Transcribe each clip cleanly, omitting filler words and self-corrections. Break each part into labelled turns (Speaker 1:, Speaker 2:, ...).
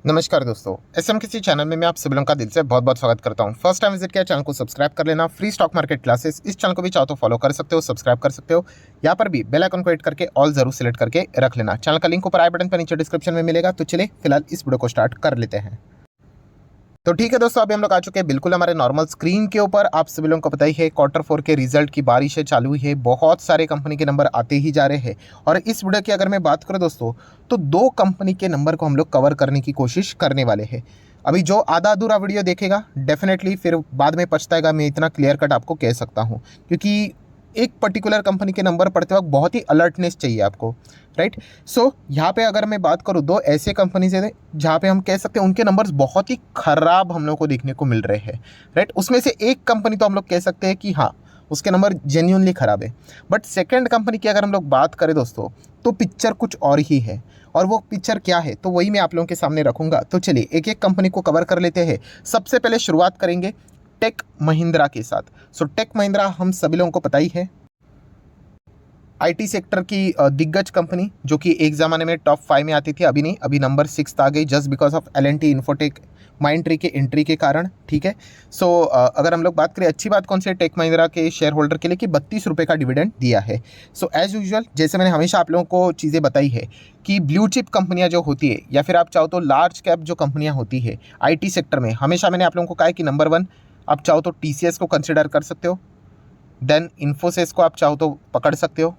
Speaker 1: नमस्कार दोस्तों, एसएम किसी चैनल में मैं आप सभी लोगों का दिल से बहुत बहुत स्वागत करता हूं। फर्स्ट टाइम विजिट किया चैनल को सब्सक्राइब कर लेना। फ्री स्टॉक मार्केट क्लासेस इस चैनल को भी चाहो तो फॉलो कर सकते हो, सब्सक्राइब कर सकते हो। यहाँ पर भी बेल आइकन को हिट करके ऑल जरूर सिलेक्ट करके रख लेना। चैनल का लिंक ऊपर आई बटन पर नीचे डिस्क्रिप्शन में मिलेगा। तो चलिए फिलहाल इस वीडियो को स्टार्ट कर लेते हैं। तो ठीक है दोस्तों, अभी हम लोग आ चुके हैं बिल्कुल हमारे नॉर्मल स्क्रीन के ऊपर। आप सभी लोगों को पता ही है Q4 के रिजल्ट की बारिश है चालू हुई है, बहुत सारे कंपनी के नंबर आते ही जा रहे हैं। और इस वीडियो की अगर मैं बात करूं दोस्तों, तो 2 कंपनी के नंबर को हम लोग कवर करने की कोशिश करने वाले हैं। अभी जो आधा अधूरा वीडियो देखेगा डेफिनेटली फिर बाद में पछताएगा, मैं इतना क्लियर कट आपको कह सकता हूँ। क्योंकि एक पर्टिकुलर कंपनी के नंबर पढ़ते वक्त बहुत ही अलर्टनेस चाहिए आपको, राइट। सो यहाँ पे अगर मैं बात करूँ, 2 ऐसे कंपनी से जहाँ पे हम कह सकते हैं उनके नंबर्स बहुत ही ख़राब हम लोग को देखने को मिल रहे हैं, राइट। उसमें से एक कंपनी तो हम लोग कह सकते हैं कि हाँ, उसके नंबर जेन्युइनली ख़राब है। बट सेकेंड कंपनी की अगर हम लोग बात करें दोस्तों, तो पिक्चर कुछ और ही है। और वो पिक्चर क्या है तो वही मैं आप लोगों के सामने रखूँगा। तो चलिए एक एक कंपनी को कवर कर लेते हैं। सबसे पहले शुरुआत करेंगे टेक महिंद्रा के साथ। सो टेक महिंद्रा हम सभी लोगों को पता ही है, आईटी सेक्टर की दिग्गज कंपनी, जो कि एक ज़माने में टॉप 5 में आती थी, अभी नहीं, अभी नंबर 6 आ गई just because of L&T infotech Mindtree के एंट्री के कारण, ठीक है। सो अगर हम लोग बात करें अच्छी बात कौन सी है टेक महिंद्रा के शेयर होल्डर के लिए, कि 32 रुपये का डिविडेंड दिया है। सो एज यूजुअल जैसे मैंने हमेशा आप लोगों को चीज़ें बताई है कि ब्लू चिप कंपनियां जो होती है, या फिर आप चाहो तो लार्ज कैप जो कंपनियां होती है आईटी सेक्टर में, हमेशा मैंने आप लोगों को कहा है कि नंबर 1 आप चाहो तो टीसीएस को कंसिडर कर सकते हो, देन इन्फोसिस को आप चाहो तो पकड़ सकते हो,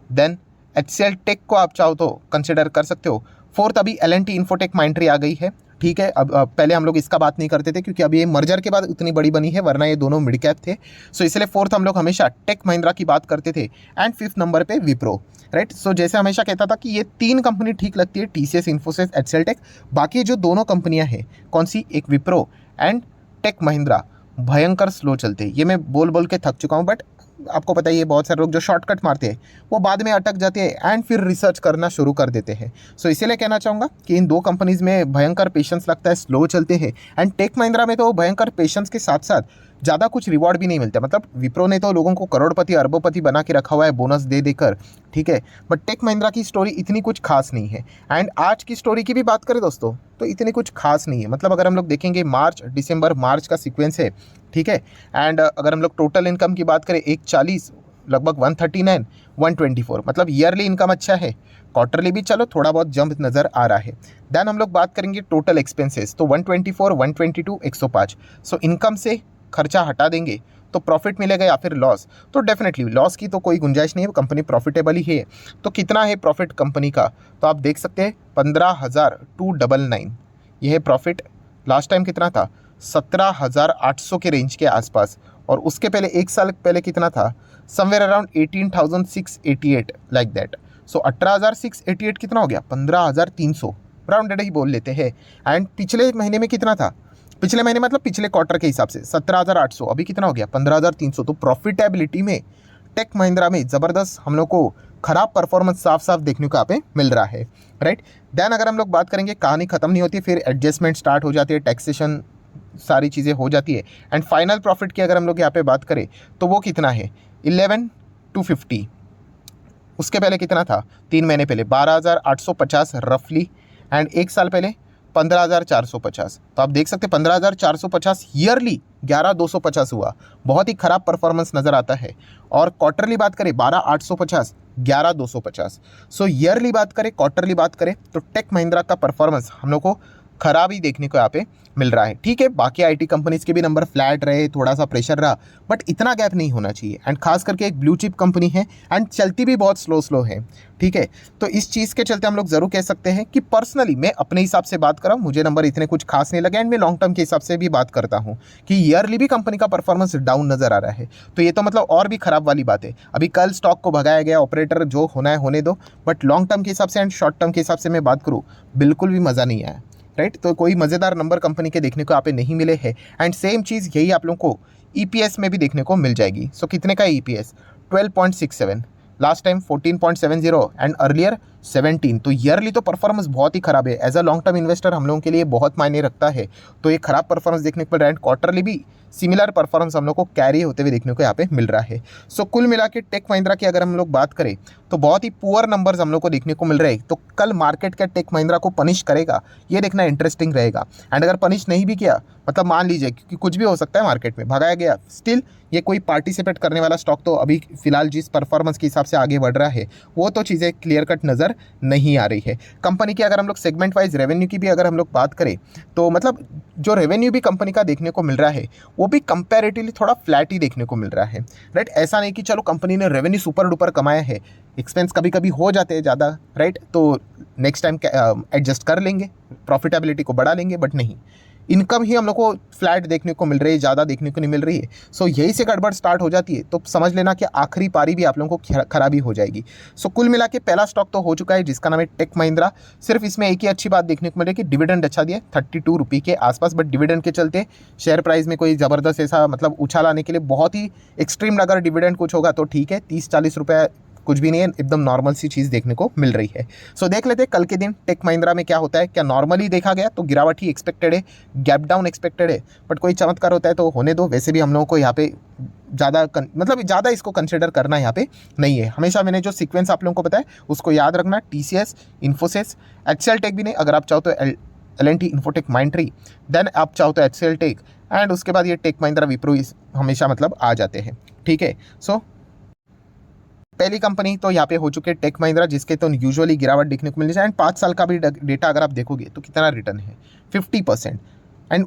Speaker 1: देन एचसीएल टेक को आप चाहो तो कंसिडर कर सकते हो। फोर्थ अभी एल&टी इन्फोटेक माइंडट्री आ गई है, ठीक है। अब पहले हम लोग इसका बात नहीं करते थे क्योंकि अभी ये मर्जर के बाद उतनी बड़ी बनी है, वरना ये दोनों मिड कैप थे। सो इसलिए फोर्थ हम लोग हमेशा टेक महिंद्रा की बात करते थे। एंड फिफ्थ नंबर पे विप्रो, राइट। सो जैसे हमेशा कहता था कि ये 3 कंपनी ठीक लगती है, टीसीएस, इन्फोसिस, एचसीएल टेक। बाकी जो दोनों कंपनियां हैं, कौन सी, एक विप्रो एंड टेक महिंद्रा, भयंकर स्लो चलते हैं। ये मैं बोल बोल के थक चुका हूँ, बट आपको पता ही है बहुत सारे लोग जो शॉर्टकट मारते हैं वो बाद में अटक जाते हैं एंड फिर रिसर्च करना शुरू कर देते हैं। सो इसीलिए कहना चाहूँगा कि इन 2 कंपनीज़ में भयंकर पेशेंस लगता है, स्लो चलते हैं। एंड टेक महिंद्रा में तो भयंकर पेशेंस के साथ साथ ज़्यादा कुछ रिवॉर्ड भी नहीं मिलता। मतलब विप्रो ने तो लोगों को करोड़पति अरबोपति बना के रखा हुआ है बोनस दे देकर, ठीक है। बट टेक महिंद्रा की स्टोरी इतनी कुछ खास नहीं है। एंड आज की स्टोरी की भी बात करें दोस्तों, तो इतनी कुछ खास नहीं है। मतलब अगर हम लोग देखेंगे मार्च दिसंबर मार्च का सीक्वेंस है, ठीक है। एंड अगर हम लोग टोटल इनकम की बात करें 140, लगभग 139, 124, मतलब ईयरली इनकम अच्छा है। क्वार्टरली भी चलो थोड़ा बहुत जंप नज़र आ रहा है। देन हम लोग बात करेंगे टोटल एक्सपेंसेस, तो 124, 122, 105। सो इनकम से खर्चा हटा देंगे तो प्रॉफिट मिलेगा या फिर लॉस, तो डेफिनेटली लॉस की तो कोई गुंजाइश नहीं है, कंपनी प्रॉफिटेबल ही है। तो कितना है प्रॉफिट कंपनी का, तो आप देख सकते हैं 15,299 यह है प्रॉफिट। लास्ट टाइम कितना था, 17,800 के रेंज के आसपास। और उसके पहले 1 साल पहले कितना था, समवेयर अराउंड 18,688 लाइक दैट। सो 18,688 कितना हो गया, 15,300, राउंडेड ही बोल लेते हैं। एंड पिछले महीने में कितना था, पिछले महीने मतलब पिछले क्वार्टर के हिसाब से 17,800, अभी कितना हो गया 15,300। तो प्रॉफिटेबिलिटी में टेक महिंद्रा में ज़बरदस्त हम लोग को खराब परफॉर्मेंस साफ साफ देखने को यहाँ पे मिल रहा है, राइट। देन अगर हम लोग बात करेंगे, कहानी खत्म नहीं होती, फिर एडजस्टमेंट स्टार्ट हो जाती है, टैक्सेशन सारी चीज़ें हो जाती है। एंड फाइनल प्रॉफिट की अगर हम लोग यहाँ पे बात करें तो वो कितना है 11,250। उसके पहले कितना था, 3 महीने पहले 12,850 रफली। एंड 1 साल पहले 15,450। तो आप देख सकते 15,450 ईयरली 11,250 हुआ, बहुत ही खराब परफॉर्मेंस नज़र आता है। और क्वार्टरली बात करें 12,850, 11,250। सो ईयरली बात करें, क्वार्टरली बात करें तो टेक महिंद्रा का परफॉर्मेंस हम लोग को खराब ही देखने को यहाँ पे मिल रहा है, ठीक है। बाकी आईटी कंपनीज के भी नंबर फ्लैट रहे, थोड़ा सा प्रेशर रहा, बट इतना गैप नहीं होना चाहिए। एंड खास करके एक ब्लू चिप कंपनी है एंड चलती भी बहुत स्लो है, ठीक है। तो इस चीज़ के चलते हम लोग ज़रूर कह सकते हैं कि पर्सनली मैं अपने हिसाब से बात कर रहा हूँ, मुझे नंबर इतने कुछ खास नहीं लगे। एंड मैं लॉन्ग टर्म के हिसाब से भी बात करता हूँ कि ईयरली भी कंपनी का परफॉर्मेंस डाउन नज़र आ रहा है, तो ये तो मतलब और भी खराब वाली बात है। अभी कल स्टॉक को भगाया गया, ऑपरेटर जो होना है होने दो, बट लॉन्ग टर्म के हिसाब से एंड शॉर्ट टर्म के हिसाब से मैं बात करूँ, बिल्कुल भी मज़ा नहीं आया, राइट। तो कोई मज़ेदार नंबर कंपनी के देखने को यहाँ पे नहीं मिले हैं। एंड सेम चीज़ यही आप लोगों को ईपीएस में भी देखने को मिल जाएगी। सो कितने का EPS, 12.67, last time 14.70 and earlier 17। तो ईयरली तो परफॉर्मेंस बहुत ही खराब है। As a long term investor हम लोगों के लिए बहुत मायने रखता है। तो एक खराब परफॉर्मेंस देखने को मिल रहा है। क्वार्टरली भी सिमिलर परफॉर्मेंस हम लोग को कैरी होते हुए देखने को यहाँ पे मिल रहा है। सो कुल मिला के टेक महिंद्रा की अगर हम लोग बात करें तो बहुत ही पुअर नंबर्स हम लोग को देखने को मिल रहे हैं। तो कल मार्केट क्या टेक महिंद्रा को पनिश करेगा, ये देखना इंटरेस्टिंग रहेगा। एंड अगर पनिश नहीं भी किया, मतलब मान लीजिए, क्योंकि कुछ भी हो सकता है मार्केट में, भगाया गया, स्टिल ये कोई पार्टिसिपेट करने वाला स्टॉक तो अभी फिलहाल जिस परफॉर्मेंस के हिसाब से आगे बढ़ रहा है वो तो चीज़ें क्लियर कट नज़र नहीं आ रही है। कंपनी की अगर हम लोग सेगमेंट वाइज रेवेन्यू की भी अगर हम लोग बात करें तो मतलब जो रेवेन्यू भी कंपनी का देखने को मिल रहा है वो भी कंपैरेटिवली थोड़ा फ्लैट ही देखने को मिल रहा है, राइट। ऐसा नहीं कि चलो कंपनी ने रेवेन्यू सुपर डुपर कमाया है, एक्सपेंस कभी कभी हो जाते हैं ज़्यादा, राइट, तो नेक्स्ट टाइम एडजस्ट कर लेंगे, प्रॉफिटेबिलिटी को बढ़ा लेंगे, बट नहीं, इनकम ही हम लोग को फ्लैट देखने को मिल रही है, ज़्यादा देखने को नहीं मिल रही है। सो यही से गड़बड़ स्टार्ट हो जाती है तो समझ लेना कि आखिरी पारी भी आप लोगों को खराबी हो जाएगी। सो कुल मिला के पहला स्टॉक तो हो चुका है जिसका नाम है टेक महिंद्रा। सिर्फ इसमें एक ही अच्छी बात देखने को मिले कि डिविडेंड अच्छा दिया, 32 रुपये के आसपास, बट डिविडेंड के चलते शेयर प्राइस में कोई ज़बरदस्त ऐसा मतलब उछाल आने के लिए बहुत ही एक्सट्रीम अगर डिविडेंड कुछ होगा तो ठीक है, 30-40 रुपये कुछ भी नहीं है, एकदम नॉर्मल सी चीज़ देखने को मिल रही है। सो देख लेते हैं कल के दिन टेक महिंद्रा में क्या होता है। क्या नॉर्मली देखा गया तो गिरावट ही एक्सपेक्टेड है, गैप डाउन एक्सपेक्टेड है, बट कोई चमत्कार होता है तो होने दो। वैसे भी हम लोगों को यहाँ पे ज़्यादा इसको कंसिडर करना यहाँ पे नहीं है। हमेशा मैंने जो सीक्वेंस आप लोगों को बताया उसको याद रखना, TCS, इन्फोसिस, HCL टेक भी नहीं, अगर आप चाहो तो L&T इन्फोटेक, माइंडट्री, देन आप चाहो तो HCL टेक, एंड उसके बाद ये टेक महिंद्रा, विप्रो हमेशा मतलब आ जाते हैं, ठीक है। सो पहली कंपनी तो यहाँ पे हो चुके टेक महिंद्रा, जिसके तो यूजुअली गिरावट देखने को मिलनी चाहिए। एंड 5 साल का भी डेटा अगर आप देखोगे तो कितना रिटर्न है, 50%। एंड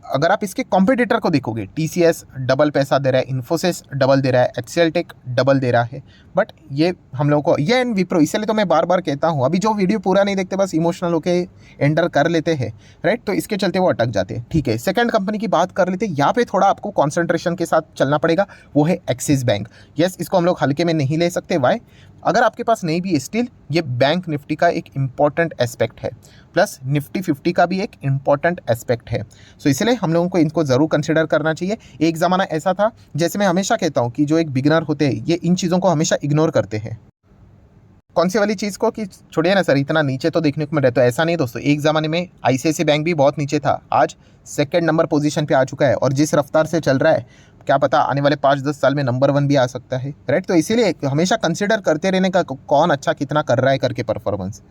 Speaker 1: अगर आप इसके कॉम्पिटिटर को देखोगे, TCS डबल पैसा दे रहा है, इन्फोसिस डबल दे रहा है, HCL टेक डबल दे रहा है, बट ये हम लोगों को, ये एंड विप्रो, इसलिए तो मैं बार बार कहता हूँ, अभी जो वीडियो पूरा नहीं देखते बस इमोशनल होके एंटर कर लेते हैं, राइट, तो इसके चलते वो अटक जाते हैं, ठीक है। सेकंड कंपनी की बात कर लेते हैं, यहाँ पे थोड़ा आपको कॉन्सेंट्रेशन के साथ चलना पड़ेगा, वो है एक्सिस बैंक। यस, इसको हम लोग हल्के में नहीं ले सकते। वाई? अगर आपके पास नहीं भी है, स्टिल ये बैंक निफ्टी का एक इंपॉर्टेंट एस्पेक्ट है, प्लस निफ्टी 50 का भी एक इंपॉर्टेंट एस्पेक्ट है। सो इसलिए हम लोगों को इनको ज़रूर कंसिडर करना चाहिए। एक ज़माना ऐसा था, जैसे मैं हमेशा कहता हूँ कि जो एक बिगिनर होते हैं ये इन चीज़ों को हमेशा इग्नोर करते हैं। कौन सी वाली चीज़ को, कि छोड़िए ना सर, इतना नीचे तो देखने को मिल रहा है, तो ऐसा नहीं दोस्तों। एक ज़माने में ICICI बैंक भी बहुत नीचे था, आज सेकंड नंबर पोजीशन पे आ चुका है, और जिस रफ्तार से चल रहा है क्या पता आने वाले 5-10 साल में नंबर 1 भी आ सकता है, राइट। तो इसीलिए हमेशा कंसिडर करते रहने का कौन अच्छा कितना कर रहा है करके परफॉर्मेंस।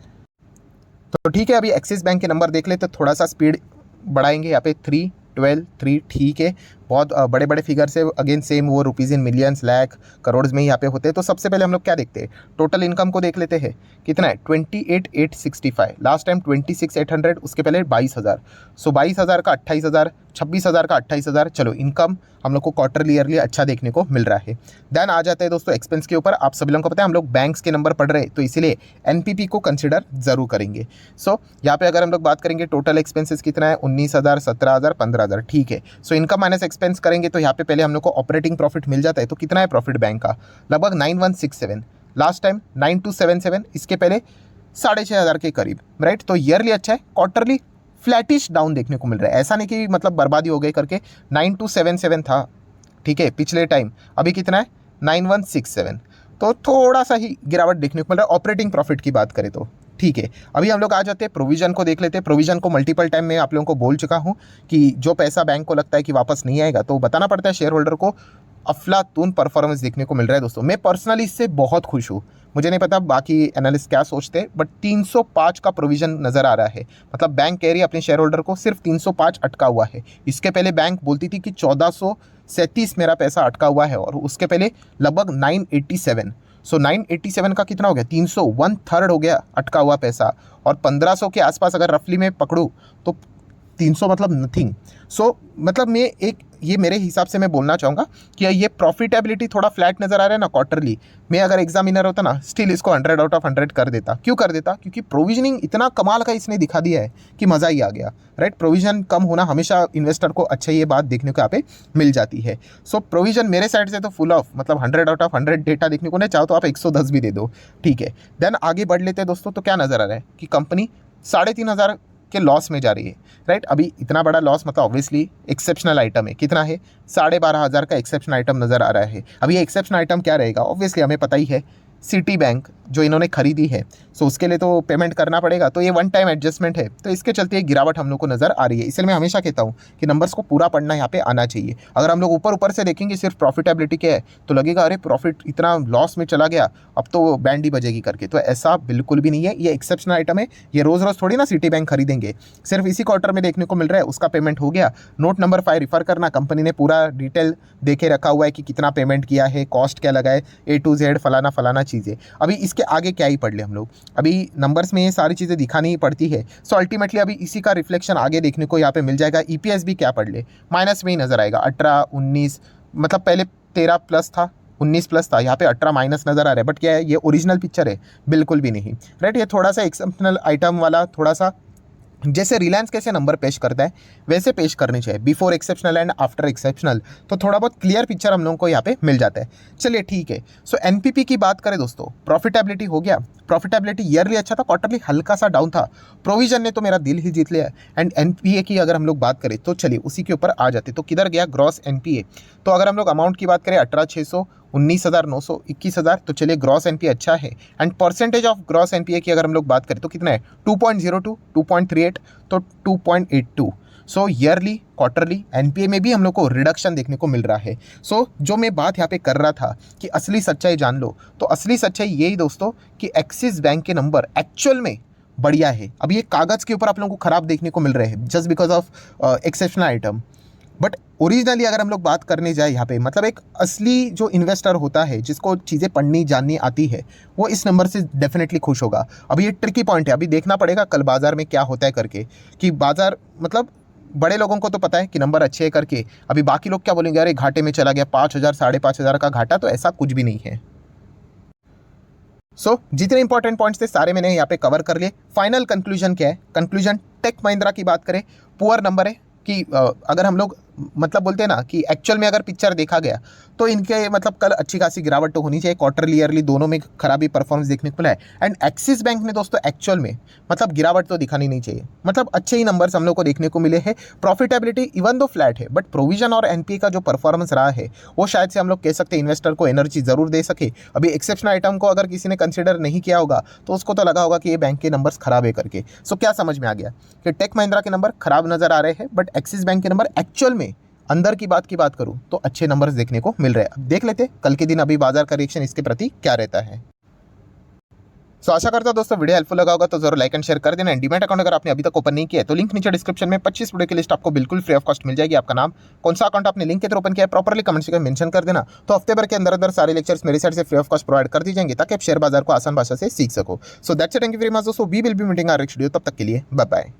Speaker 1: तो ठीक है, अभी एक्सिस बैंक के नंबर देख ले तो थोड़ा सा स्पीड बढ़ाएंगे। यहाँ पे 3, 12, 3, ठीक है, बहुत बड़े बड़े फिगर से, अगेन सेम वो rupees in millions, lakh, crore में ही यहाँ पे होते हैं। तो सबसे पहले हम लोग क्या देखते हैं, टोटल इनकम को देख लेते हैं, कितना है, 28,865, लास्ट टाइम 26,800, उसके पहले 22,000। सो 22,000 का 28,000, 26,000 का 28,000। चलो, इनकम हम लोग को क्वार्टरली ईयरली अच्छा देखने को मिल रहा है। देन आ जाते हैं दोस्तों एक्सपेंस के ऊपर। आप सभी लोगों को पता है हम लोग बैंक्स के नंबर पढ़ रहे हैं, तो इसीलिए NPP को कंसिडर जरूर करेंगे। सो यहाँ पे अगर हम लोग बात करेंगे टोटल एक्सपेंसेस कितना है, 19,000, 17,000, 15,000, ठीक है। सो इनकम माइनस एक्सपेंस करेंगे तो यहाँ पे पहले हम लोग को ऑपरेटिंग प्रॉफिट मिल जाता है। तो कितना है प्रॉफिट बैंक का, लगभग 9167, लास्ट टाइम 9277, इसके पहले 6,500 के करीब, राइट। तो ईयरली अच्छा है, क्वार्टरली फ्लैटिश डाउन देखने को मिल रहा है। ऐसा नहीं कि मतलब बर्बादी हो गई करके, 9277 था, ठीक है, पिछले टाइम। अभी कितना है, 9167, तो थोड़ा सा ही गिरावट देखने को मिल रहा है ऑपरेटिंग प्रॉफिट की बात करें तो, ठीक है। अभी हम लोग आ जाते हैं प्रोविजन को देख लेते हैं। प्रोविजन को मल्टीपल टाइम में आप लोगों को बोल चुका हूँ कि जो पैसा बैंक को लगता है कि वापस नहीं आएगा तो बताना पड़ता है शेयर होल्डर को। अफलातून परफॉर्मेंस देखने को मिल रहा है दोस्तों। मैं पर्सनली इससे बहुत खुश हूँ। मुझे नहीं पता बाकी एनालिस्ट क्या सोचते हैं, बट 305 का प्रोविजन नज़र आ रहा है। मतलब बैंक कह रही है अपने शेयर होल्डर को सिर्फ 305 अटका हुआ है। इसके पहले बैंक बोलती थी कि 1437 मेरा पैसा अटका हुआ है, और उसके पहले लगभग 987। सो 987 का कितना हो गया, 300, 1/3 हो गया अटका हुआ पैसा। और 1500 के आसपास अगर रफली में पकड़ूँ तो 300 मतलब नथिंग। सो मतलब मैं एक, ये मेरे हिसाब से मैं बोलना चाहूँगा कि ये प्रॉफिटेबिलिटी थोड़ा फ्लैट नज़र आ रहा है ना क्वार्टरली। मैं अगर एग्जामिनर होता ना, स्टिल इसको 100 आउट ऑफ 100 कर देता। क्यों कर देता, क्योंकि प्रोविजनिंग इतना कमाल का इसने दिखा दिया है कि मज़ा ही आ गया, राइट। प्रोविजन कम होना हमेशा इन्वेस्टर को अच्छा ये बात देखने को यहाँ पे मिल जाती है। सो प्रोविजन मेरे साइड से तो फुल ऑफ, मतलब 100 आउट ऑफ 100 डेटा देखने को नहीं, चाहो तो आप 110 भी दे दो, ठीक है। देन आगे बढ़ लेते हैं दोस्तों। तो क्या नज़र आ रहा है कि कंपनी 3,500 के लॉस में जा रही है, राइट। अभी इतना बड़ा लॉस मतलब ऑब्वियसली एक्सेप्शनल आइटम है। कितना है, 12,500 का एक्सेप्शनल आइटम नज़र आ रहा है। अभी ये एक्सेप्शनल आइटम क्या रहेगा, ऑब्वियसली हमें पता ही है, सिटी बैंक जो इन्होंने खरीदी है, सो उसके लिए तो पेमेंट करना पड़ेगा, तो ये वन टाइम एडजस्टमेंट है, तो इसके चलते ये गिरावट हम लोग को नज़र आ रही है। इसलिए मैं हमेशा कहता हूँ कि नंबर्स को पूरा पढ़ना यहाँ पे आना चाहिए। अगर हम लोग ऊपर ऊपर से देखेंगे सिर्फ प्रॉफिटेबिलिटी क्या है, तो लगेगा अरे प्रॉफिट इतना लॉस में चला गया, अब तो बैंड ही बजेगी करके। तो ऐसा बिल्कुल भी नहीं है, ये एक्सेप्शनल आइटम है। ये रोज़ रोज़ थोड़ी ना सिटी बैंक खरीदेंगे, सिर्फ इसी क्वार्टर में देखने को मिल रहा है, उसका पेमेंट हो गया। नोट नंबर 5 रिफर करना, कंपनी ने पूरा डिटेल देखे रखा हुआ है कि कितना पेमेंट किया है, कॉस्ट क्या लगा है, A to Z फलाना फलाना चीज़ें। अभी इसके आगे क्या ही पढ़ ले हम लोग, अभी नंबर्स में ये सारी चीज़ें दिखानी पड़ती है। सो अल्टीमेटली अभी इसी का रिफ्लेक्शन आगे देखने को यहाँ पे मिल जाएगा। EPS भी क्या पढ़ ले, माइनस में ही नज़र आएगा। 18, 19, मतलब पहले 13 प्लस था, 19 प्लस था, यहाँ पे 18 माइनस नज़र आ रहा है। बट क्या है, ये ओरिजिनल पिक्चर है? बिल्कुल भी नहीं, राइट। ये थोड़ा सा एक्सेप्शनल आइटम वाला, थोड़ा सा जैसे रिलायंस कैसे नंबर पेश करता है वैसे पेश करने चाहिए, before exceptional and after exceptional, तो थोड़ा बहुत क्लियर पिक्चर हम लोगों को यहाँ पे मिल जाता है। चलिए ठीक है। सो एनपीपी की बात करें दोस्तों, प्रॉफिटेबिलिटी हो गया। प्रॉफिटेबिलिटी ईयरली अच्छा था, क्वार्टरली हल्का सा डाउन था। प्रोविजन ने तो मेरा दिल ही जीत लिया। एंड एनपीए की अगर हम लोग बात करें तो चलिए उसी के ऊपर आ जाते। तो किधर गया ग्रॉस एनपीए? तो अगर हम लोग अमाउंट की बात करें 18,600, 19,900, 21,000, तो चलिए ग्रॉस एनपीए अच्छा है। And percentage of gross NPA की अगर हम लोग बात करें तो कितना है? 2.02, 2.38, तो 2.82। सो ईयरली क्वार्टरली एनपीए में भी हम लोग को रिडक्शन देखने को मिल रहा है। सो जो मैं बात यहाँ पे कर रहा था कि असली सच्चाई जान लो, तो असली सच्चाई यही दोस्तों कि एक्सिस बैंक के नंबर एक्चुअल में बढ़िया है। अब ये कागज़ के ऊपर आप लोगों को खराब देखने को मिल रहे हैं just because of exceptional item, but originally अगर हम लोग बात करने जाए यहाँ पे, मतलब एक असली जो इन्वेस्टर होता है जिसको चीज़ें पढ़नी जाननी आती है, वो इस नंबर से डेफिनेटली खुश होगा। अब ये ट्रिकी पॉइंट है, अभी देखना पड़ेगा कल बाजार में क्या होता है करके, कि बाजार मतलब बड़े लोगों को तो पता है कि नंबर अच्छे है करके, अभी बाकी लोग क्या बोलेंगे, अरे घाटे में चला गया, 5,000 5,500 का घाटा, तो ऐसा कुछ भी नहीं है। सो जितने इंपॉर्टेंट पॉइंट्स थे सारे मैंने यहाँ पे कवर कर लिए। फाइनल कंक्लूजन क्या है? कंक्लूजन टेक महिंद्रा की बात करें, पुअर नंबर है कि अगर हम लोग मतलब बोलते हैं ना कि एक्चुअल में अगर पिक्चर देखा गया तो इनके मतलब कल अच्छी खासी गिरावट तो होनी चाहिए। क्वार्टरली ईयरली दोनों में खराबी परफॉर्मेंस देखने को मिला है। एंड एक्सिस बैंक ने दोस्तों एक्चुअल में मतलब गिरावट तो दिखानी नहीं चाहिए, मतलब अच्छे ही नंबर्स हम लोग को देखने को मिले हैं। प्रॉफिटेबिलिटी इवन दो फ्लैट है, बट प्रोविजन और एनपीए का जो परफॉर्मेंस रहा है वो शायद से हम लोग कह सकते हैं इन्वेस्टर को एनर्जी जरूर दे सके। अभी एक्सेप्शनल आइटम को अगर किसी ने कंसिडर नहीं किया होगा तो उसको तो लगा होगा कि ये बैंक के नंबर्स खराब है करके। सो क्या समझ में आ गया कि टेक महिंद्रा के नंबर खराब नजर आ रहे हैं, बट एक्सिस बैंक के नंबर एक्चुअल में अंदर की बात करूं तो अच्छे नंबर्स देखने को मिल रहे हैं। अब देख लेते कल के दिन अभी बाजार का रिएक्शन इसके प्रति क्या रहता है। सो आशा करता हूं दोस्तों वीडियो हेल्पफुल लगा होगा, तो जरूर लाइक एंड शेयर कर देना। डीमैट अकाउंट अगर आपने अभी तक ओपन नहीं किया है तो लिंक नीचे डिस्क्रिप्शन में 25 वीडियो की लिस्ट आपको बिल्कुल फ्री ऑफ कॉस्ट मिल जाएगी। आपका नाम, कौन सा अकाउंट आपने लिंक के थ्रू ओपन किया है, प्रॉपर्ली कमेंट सेक्शन में मेंशन कर देना। तो हफ्ते भर के अंदर अंदर सारे लेक्चर्स मेरे साइड से फ्री ऑफ कॉस्ट प्रोवाइड कर दी जाएंगे ताकि आप शेयर बाजार को आसान भाषा से सीख सको। So that's it, thank you very much दोस्तों, we will be meeting our next video. तब तक के लिए बाय बाय।